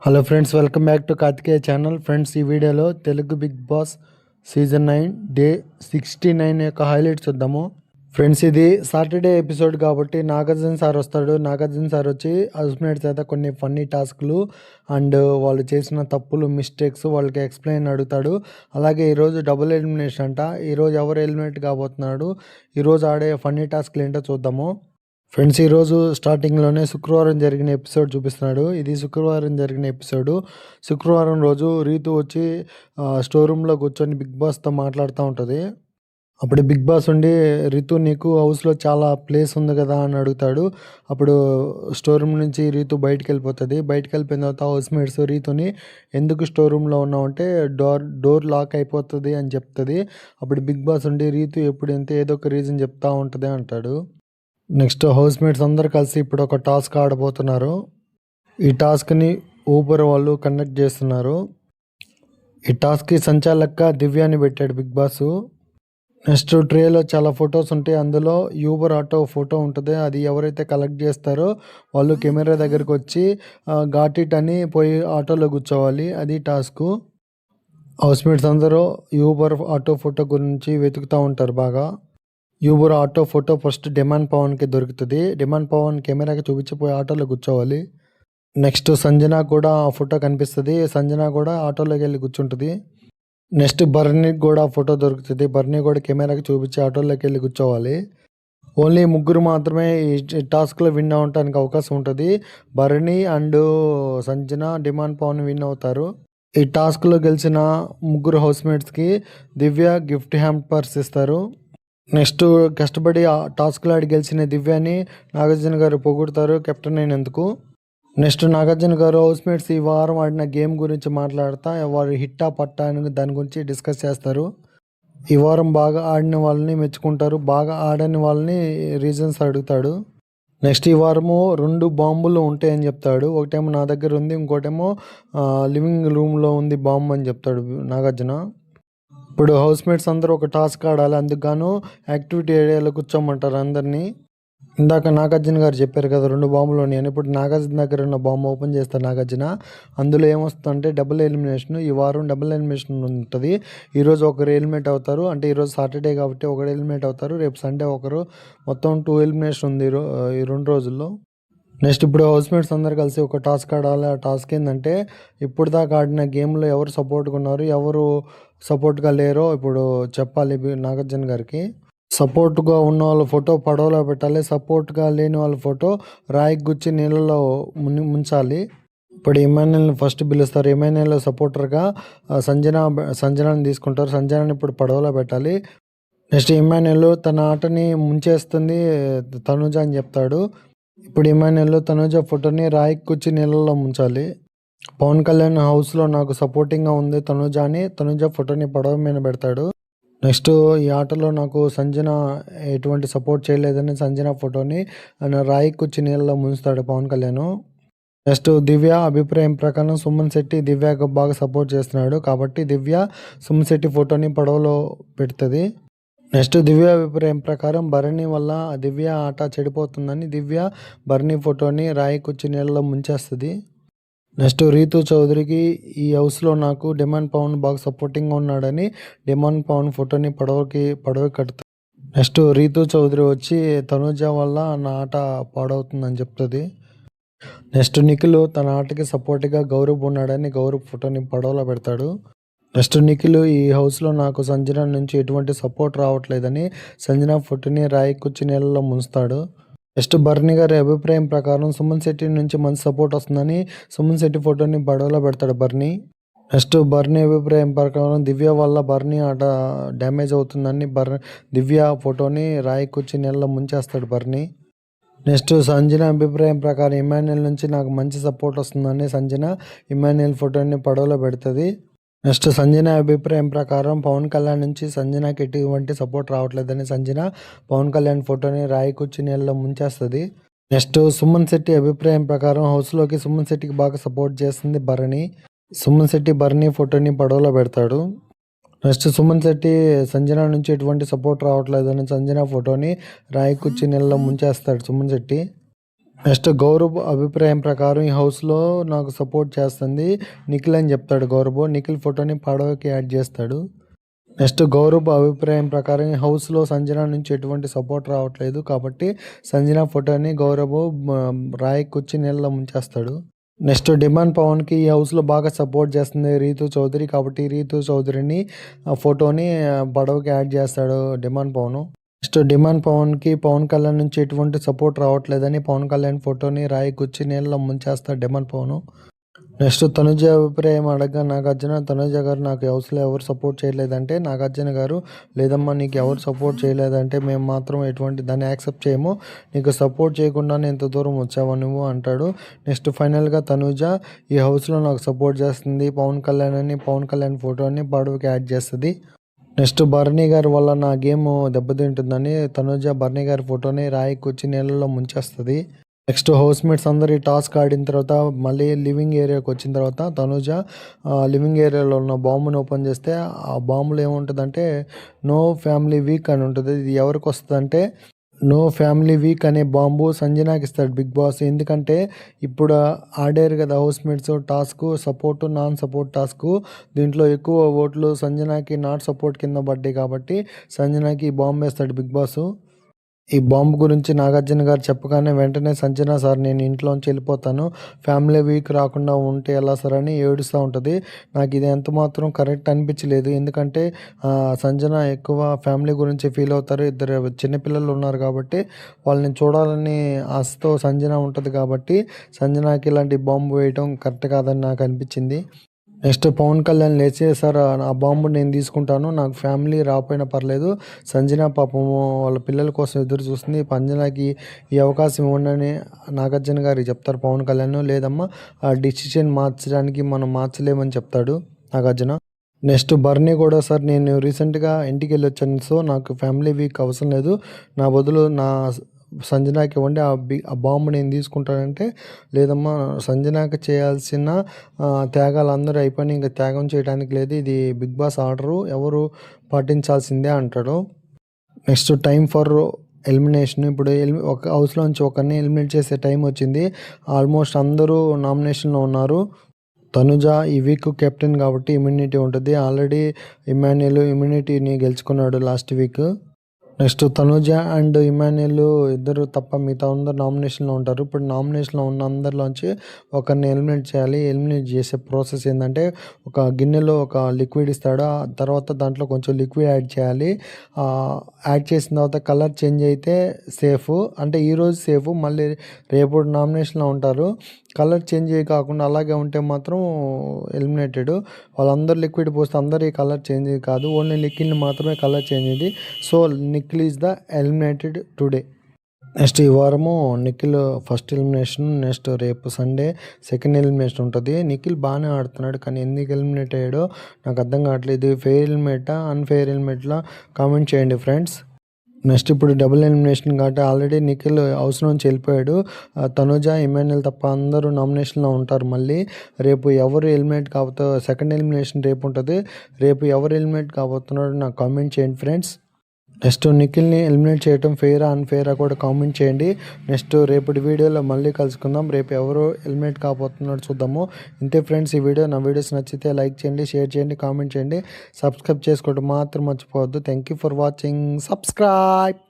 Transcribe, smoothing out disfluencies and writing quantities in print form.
Hello friends, welcome back to Karthikeya channel. Friends, ఈ వీడియోలో Telugu Bigg Boss season 9 day 69 యొక్క highlights చూద్దాము. ఫ్రెండ్స్, ఇది సాటర్డే ఎపిసోడ్ కాబట్టి నాగార్జున సార్ వస్తాడు. నాగార్జున సార్ వచ్చి హౌస్మేట్స్ అయితే కొన్ని ఫన్నీ టాస్క్లు అండ్ వాళ్ళు చేసిన తప్పులు, మిస్టేక్స్ వాళ్ళకి ఎక్స్ప్లెయిన్ అడుగుతాడు. అలాగే ఈరోజు డబుల్ ఎలిమినేషన్ అంట. ఈరోజు ఎవరు ఎలిమినేట్ కాబోతున్నాడు, ఈరోజు ఆడే ఫన్నీ టాస్క్లు ఏంటో చూద్దాము. ఫ్రెండ్స్, ఈరోజు స్టార్టింగ్లోనే శుక్రవారం జరిగిన ఎపిసోడ్ చూపిస్తున్నాడు. ఇది శుక్రవారం జరిగిన ఎపిసోడు. శుక్రవారం రోజు రీతు వచ్చి స్టోర్ రూమ్లో కూర్చొని బిగ్ బాస్తో మాట్లాడుతూ ఉంటుంది. అప్పుడు బిగ్ బాస్ ఉండి, రీతు నీకు హౌస్లో చాలా ప్లేస్ ఉంది కదా అని అడుగుతాడు. అప్పుడు స్టోర్ రూమ్ నుంచి రీతు బయటికి వెళ్ళిపోతుంది. బయటికి వెళ్ళిపోయిన తర్వాత హౌస్ మేట్స్ రీతుని ఎందుకు స్టోర్ రూమ్లో ఉన్నావంటే డోర్ లాక్ అయిపోతుంది అని చెప్తుంది. అప్పుడు బిగ్ బాస్ ఉండి, రీతు ఎప్పుడు ఎంత ఏదో ఒక రీజన్ చెప్తా ఉంటుంది అంటాడు. నెక్స్ట్ హౌస్ మేట్స్ అందరు కలిసి ఇప్పుడు ఒక టాస్క్ ఆడబోతున్నారు. ఈ టాస్క్ని ఊబర్ వాళ్ళు కండక్ట్ చేస్తున్నారు. ఈ టాస్క్కి సంచాలక దివ్యాని పెట్టాడు బిగ్ బాస్. నెక్స్ట్ ట్రేలో చాలా ఫొటోస్ ఉంటాయి. అందులో యూబర్ ఆటో ఫోటో ఉంటుంది. అది ఎవరైతే కలెక్ట్ చేస్తారో వాళ్ళు కెమెరా దగ్గరకు వచ్చి గాట్ ఇట్ అని పోయి ఆటోలో కూర్చోవాలి. అది టాస్క్. హౌస్ మేట్స్ అందరూ యూబర్ ఆటో ఫోటో గురించి వెతుకుతూ ఉంటారు బాగా. Uber auto photo first demand పవన్కి దొరుకుతుంది. డిమాండ్ పవన్ కెమెరాకి చూపించిపోయి ఆటోలో కూర్చోవాలి. నెక్స్ట్ సంజన కూడా ఆ ఫోటో కనిపిస్తుంది. సంజన కూడా ఆటోలోకి వెళ్ళి కూర్చుంటుంది. నెక్స్ట్ బర్నీకి కూడా ఫోటో దొరుకుతుంది. బర్నీ కూడా కెమెరాకి చూపించి ఆటోలోకి వెళ్ళి కూర్చోవాలి. ఓన్లీ ముగ్గురు మాత్రమే ఈ టాస్క్లో విన్ అవ్వడానికి అవకాశం ఉంటుంది. Bharani and Sanjana, demand Pavan win అవుతారు. ఈ టాస్క్లో గెలిచిన ముగ్గురు హౌస్మేట్స్కి దివ్య గిఫ్ట్ హ్యాంపర్స్ ఇస్తారు. నెక్స్ట్ కష్టపడి ఆ టాస్క్లో ఆడి గెలిచిన దివ్యాని నాగార్జున గారు పొగుడతారు కెప్టెన్ అయినందుకు. నెక్స్ట్ నాగార్జున గారు హౌస్మేట్స్ ఈ వారం ఆడిన గేమ్ గురించి మాట్లాడతా వారు హిట్టా పట్టా అని దాని గురించి డిస్కస్ చేస్తారు. ఈ వారం బాగా ఆడిన వాళ్ళని మెచ్చుకుంటారు, బాగా ఆడని వాళ్ళని రీజన్స్ అడుగుతాడు. నెక్స్ట్ ఈ వారము 2 బాంబులు ఉంటాయని చెప్తాడు. ఒకటేమో నా దగ్గర ఉంది, ఇంకోటేమో లివింగ్ రూమ్లో ఉంది బాంబు అని చెప్తాడు నాగార్జున. ఇప్పుడు హౌస్మేట్స్ అందరూ ఒక టాస్క్ ఆడాలి. అందుకు యాక్టివిటీ ఏరియాలో కూర్చోమంటారు అందరినీ. ఇందాక నాగార్జున గారు చెప్పారు కదా 2 బాంబులు ఉన్నాయని. ఇప్పుడు నాగార్జున దగ్గర ఉన్న బాంబు ఓపెన్ చేస్తారు నాగార్జున. అందులో ఏమొస్తుందంటే డబుల్ ఎలిమినేషన్. ఈ వారం డబుల్ ఎలిమినేషన్ ఉంటుంది. ఈరోజు ఒకరు ఎలిమినేట్ అవుతారు. అంటే ఈరోజు సాటర్డే కాబట్టి ఒకరు ఎలిమినేట్ అవుతారు. రేపు సండే ఒకరు. మొత్తం 2 ఎలిమినేషన్ ఉంది ఈ 2 రోజుల్లో. నెక్స్ట్ ఇప్పుడు హౌస్మేట్స్ అందరు కలిసి ఒక టాస్క్ ఆడాలి. ఆ టాస్క్ ఏంటంటే ఇప్పుడు దాకా ఆడిన గేమ్లో ఎవరు సపోర్ట్గా ఉన్నారు, ఎవరు సపోర్ట్గా లేరో ఇప్పుడు చెప్పాలి నాగార్జున గారికి. సపోర్ట్గా ఉన్న వాళ్ళ ఫోటో పడవలో పెట్టాలి. సపోర్ట్గా లేని వాళ్ళ ఫోటో రాయికి గుచ్చి నీళ్ళలో ముంచాలి. ఇప్పుడు ఇమాన్యుల్ని ఫస్ట్ పిలుస్తారు. ఇమాన్యుల్ సపోర్టర్గా సంజనాని తీసుకుంటారు. సంజనాని ఇప్పుడు పడవలో పెట్టాలి. నెక్స్ట్ ఇమాన్యుల్ తన ఆటని ముంచేస్తుంది తనుజ అని చెప్తాడు. ఇప్పుడు ఇమాన్యుల్ తనుజ ఫోటోని రాయికి కూర్చి నీళ్ళలో ముంచాలి. పవన్ కళ్యాణ్ హౌస్లో నాకు సపోర్టింగ్గా ఉంది తనుజ అని తనుజ ఫోటోని పడవ మీద పెడతాడు. నెక్స్ట్ ఈ ఆటలో నాకు సంజన ఎటువంటి సపోర్ట్ చేయలేదని సంజన ఫోటోని రాయికి కూర్చి నీళ్ళలో ముంచుతాడు పవన్ కళ్యాణ్. నెక్స్ట్ దివ్య అభిప్రాయం ప్రకారం సుమన్ శెట్టి దివ్యకు బాగా సపోర్ట్ చేస్తున్నాడు కాబట్టి దివ్య సుమన్ శెట్టి ఫోటోని పడవలో పెడుతుంది. నెక్స్ట్ దివ్య అభిప్రాయం ప్రకారం భరణి వల్ల దివ్య ఆట చెడిపోతుందని దివ్య భరణి ఫోటోని రాయికి వచ్చి నీళ్ళలో ముంచేస్తుంది. నెక్స్ట్ రీతు చౌదరికి ఈ హౌస్లో నాకు డిమాండ్ పవన్ బాగా సపోర్టింగ్గా ఉన్నాడని డిమాండ్ పవన్ ఫోటోని పడవకి కడుతుంది. నెక్స్ట్ రీతు చౌదరి వచ్చి తనుజ వల్ల నా ఆట పాడవుతుందని చెప్తుంది. నెక్స్ట్ నిఖిల్ తన ఆటకి సపోర్ట్గా గౌరవ్ ఉన్నాడని గౌరవ్ ఫోటోని పడవలో పెడతాడు. నెక్స్ట్ నిఖిల్ ఈ హౌస్లో నాకు సంజన నుంచి ఎటువంటి సపోర్ట్ రావట్లేదని సంజన ఫోటోని రాయి కూర్చి నీళ్ళలో ముంచుతాడు. నెక్స్ట్ బర్నీ గారి అభిప్రాయం ప్రకారం సుమన్ శెట్టి నుంచి మంచి సపోర్ట్ వస్తుందని సుమన్ శెట్టి ఫోటోని పడవలో పెడతాడు బర్నీ. నెక్స్ట్ బర్నీ అభిప్రాయం ప్రకారం దివ్య వల్ల బర్నీ ఆట డ్యామేజ్ అవుతుందని దివ్య ఫోటోని రాయి కూర్చి నీళ్ళలో ముంచేస్తాడు బర్నీ. నెక్స్ట్ సంజన అభిప్రాయం ప్రకారం ఇమాన్యుల్ నుంచి నాకు మంచి సపోర్ట్ వస్తుందని సంజన ఇమాన్యుల్ ఫోటోని పడవలో పెడుతుంది. నెక్స్ట్ సంజన అభిప్రాయం ప్రకారం పవన్ కళ్యాణ్ నుంచి సంజనకి ఎటువంటి సపోర్ట్ రావట్లేదని సంజన పవన్ కళ్యాణ్ ఫోటోని రాయి కూర్చి నీళ్ళలో ముంచేస్తుంది. నెక్స్ట్ సుమన్ శెట్టి అభిప్రాయం ప్రకారం హౌస్లోకి సుమన్ శెట్టికి బాగా సపోర్ట్ చేస్తుంది భరణి. సుమన్ శెట్టి భరణి ఫోటోని పడవలో పెడతాడు. నెక్స్ట్ సుమన్ శెట్టి సంజన నుంచి ఎటువంటి సపోర్ట్ రావట్లేదని సంజన ఫోటోని రాయి కూర్చి నీళ్ళలో ముంచేస్తాడు సుమన్ శెట్టి. నెక్స్ట్ గౌరవ్ అభిప్రాయం ప్రకారం ఈ హౌస్లో నాకు సపోర్ట్ చేస్తుంది నిఖిల్ అని చెప్తాడు గౌరవ్. నిఖిల్ ఫోటోని పడవకి యాడ్ చేస్తాడు. నెక్స్ట్ గౌరవ్ అభిప్రాయం ప్రకారం ఈ హౌస్లో సంజన నుంచి ఎటువంటి సపోర్ట్ రావట్లేదు కాబట్టి సంజన ఫోటోని గౌరవ్ రాయి కూర్చి నీళ్ళలో ముంచేస్తాడు. నెక్స్ట్ డిమాండ్ పవన్కి ఈ హౌస్లో బాగా సపోర్ట్ చేస్తుంది రీతు చౌదరి కాబట్టి రీతు చౌదరిని ఫోటోని పడవకి యాడ్ చేస్తాడు డిమాండ్ పవన్. నెక్స్ట్ డిమాండ్ పవన్కి పవన్ కళ్యాణ్ నుంచి ఎటువంటి సపోర్ట్ రావట్లేదని పవన్ కళ్యాణ్ ఫోటోని రాయి కూర్చి నీళ్ళలో ముంచేస్తాడు డిమాండ్ పవన్. నెక్స్ట్ తనుజ అభిప్రాయం అడగగా నాగార్జున తనుజ గారు నాకు హౌస్లో ఎవరు సపోర్ట్ చేయలేదంటే నాగార్జున గారు లేదమ్మా నీకు ఎవరు సపోర్ట్ చేయలేదంటే మేము మాత్రం ఎటువంటి దాన్ని యాక్సెప్ట్ చేయము, నీకు సపోర్ట్ చేయకుండానే ఇంత దూరం వచ్చావా నువ్వు అంటాడు. నెక్స్ట్ ఫైనల్గా తనుజ ఈ హౌస్లో నాకు సపోర్ట్ చేస్తుంది పవన్ కళ్యాణ్ అని పవన్ కళ్యాణ్ ఫోటోని పడవకి యాడ్ చేస్తుంది. నెక్స్ట్ భరణి గారి వల్ల నా గేమ్ దెబ్బతింటుందని తనుజ భరణి గారి ఫోటోని రాయికి వచ్చి నీళ్ళలో ముంచేస్తుంది. నెక్స్ట్ హౌస్ మేట్స్ అందరు ఈ టాస్క్ ఆడిన తర్వాత మళ్ళీ లివింగ్ ఏరియాకి వచ్చిన తర్వాత తనుజ లివింగ్ ఏరియాలో ఉన్న బాంబుని ఓపెన్ చేస్తే ఆ బాంబులో ఏముంటుందంటే నో ఫ్యామిలీ వీక్ అని ఉంటుంది. ఇది ఎవరికి వస్తుందంటే నో ఫ్యామిలీ వీక్ అనే బాంబు సంజనాకి ఇస్తాడు బిగ్ బాస్. ఎందుకంటే ఇప్పుడు ఆడారు కదా house mates task support non support task, దీంట్లో ఎక్కువ ఓట్లు సంజనాకి నాట్ సపోర్ట్ కింద పడ్డాయి కాబట్టి సంజనాకి ఈ బాంబు వేస్తాడు బిగ్ బాస్. ఈ బాంబు గురించి నాగార్జున గారు చెప్పగానే వెంటనే సంజన సార్ నేను ఇంట్లోంచి వెళ్ళిపోతాను, ఫ్యామిలీ వీక్ రాకుండా ఉంటే ఎలా సార్ అని ఏడుస్తూ ఉంటుంది. నాకు ఇది ఎంత మాత్రం కరెక్ట్ అనిపించలేదు. ఎందుకంటే సంజన ఎక్కువ ఫ్యామిలీ గురించి ఫీల్ అవుతారు. ఇద్దరు చిన్నపిల్లలు ఉన్నారు కాబట్టి వాళ్ళని చూడాలని ఆశతో సంజన ఉంటుంది కాబట్టి సంజనాకి ఇలాంటి బాంబు వేయడం కరెక్ట్ కాదని నాకు అనిపించింది. నెక్స్ట్ పవన్ కళ్యాణ్ లేచి సార్ ఆ బాంబు నేను తీసుకుంటాను, నాకు ఫ్యామిలీ రాకపోయినా పర్లేదు, సంజన పాపము వాళ్ళ పిల్లల కోసం ఎదురు చూస్తుంది, పంజనాకి ఈ అవకాశం ఇవ్వండి నాగార్జున గారికి చెప్తారు పవన్ కళ్యాణ్. లేదమ్మా ఆ డిసిషన్ మార్చడానికి మనం మార్చలేమని చెప్తాడు నాగార్జున. నెక్స్ట్ బర్నీ కూడా సార్ నేను రీసెంట్గా ఇంటికి వెళ్ళి వచ్చాను, సో నాకు ఫ్యామిలీ వీక్ అవసరం లేదు, నా బదులు నా సంజనాకి ఇవ్వండి ఆ బాంబు నేను తీసుకుంటానంటే లేదమ్మా సంజనాకి చేయాల్సిన త్యాగాలు అందరూ అయిపోయినాయి, ఇంకా త్యాగం చేయడానికి లేదు, ఇది బిగ్ బాస్ ఆర్డరు ఎవరు పాటించాల్సిందే అంటాడు. Next time for elimination. ఇప్పుడు ఒక హౌస్లో నుంచి ఒకరిని ఎలిమినేట్ చేసే టైం వచ్చింది. ఆల్మోస్ట్ అందరూ నామినేషన్లో ఉన్నారు. తనుజ ఈ వీక్ కెప్టెన్ కాబట్టి ఇమ్యూనిటీ ఉంటుంది. ఆల్రెడీ ఇమాన్యుయల్ ఇమ్యూనిటీని గెలుచుకున్నాడు last week. Next Tanuja and Emmanuel ఇద్దరు తప్ప మిగతా అందరు నామినేషన్లో ఉంటారు. ఇప్పుడు నామినేషన్లో ఉన్న అందరిలోంచి ఒకరిని ఎలిమినేట్ చేయాలి. ఎలిమినేట్ చేసే ప్రాసెస్ ఏంటంటే ఒక గిన్నెలో ఒక లిక్విడ్ ఇస్తాడు, ఆ తర్వాత దాంట్లో కొంచెం లిక్విడ్ యాడ్ చేయాలి. యాడ్ చేసిన తర్వాత కలర్ చేంజ్ అయితే సేఫ్, అంటే ఈరోజు సేఫ్, మళ్ళీ రేపు నామినేషన్లో ఉంటారు. కలర్ చేంజ్ కాకుండా అలాగే ఉంటే మాత్రం ఎలిమినేటెడ్. వాళ్ళందరూ లిక్విడ్ పోస్తే అందరి కలర్ చేంజ్ కాదు, ఓన్లీ నిఖిల్ మాత్రమే కలర్ చేంజ్ అయింది. So Nikhil is the eliminated today. Next ఈ వారము నిఖిల్ ఫస్ట్ ఎలిమినేషన్, నెక్స్ట్ రేపు సండే సెకండ్ ఎలిమినేషన్ ఉంటుంది. నిఖిల్ బాగానే ఆడుతున్నాడు కానీ ఎందుకు ఎలిమినేట్ అయ్యాడో నాకు అర్థం కావట్లేదు. ఫెయిర్ ఎలిమినేటా అన్ఫెయిర్ ఎలిమినేట్లా కామెంట్ చేయండి ఫ్రెండ్స్. నెక్స్ట్ ఇప్పుడు డబుల్ ఎలిమినేషన్ కాబట్టి ఆల్రెడీ నిఖిల్ హౌస్ నుంచి వెళ్ళిపోయాడు. తనుజ ఇమాన్యుయల్ తప్ప అందరూ నామినేషన్లో ఉంటారు. మళ్ళీ రేపు ఎవరు ఎలిమినేట్ కాబోతుందో సెకండ్ ఎలిమినేషన్ రేపు ఉంటుంది. రేపు ఎవరు ఎలిమినేట్ కాబోతున్నారో నాకు కామెంట్ చేయండి ఫ్రెండ్స్. నెక్స్ట్ నిఖిల్ని ఎలిమినేట్ చేయడం ఫెయిరా అన్ఫెయిరా కూడా కామెంట్ చేయండి. నెక్స్ట్ రేపటి వీడియోలో మళ్ళీ కలుసుకుందాం. రేపు ఎవరు ఎలిమినేట్ కాబోతున్నారో చూద్దాము. ఇంతే ఫ్రెండ్స్ ఈ వీడియో. నా వీడియోస్ నచ్చితే లైక్ చేయండి, షేర్ చేయండి, కామెంట్ చేయండి, సబ్స్క్రైబ్ చేసుకోవడం మాత్రం మర్చిపోవద్దు. Thank you for watching. Subscribe.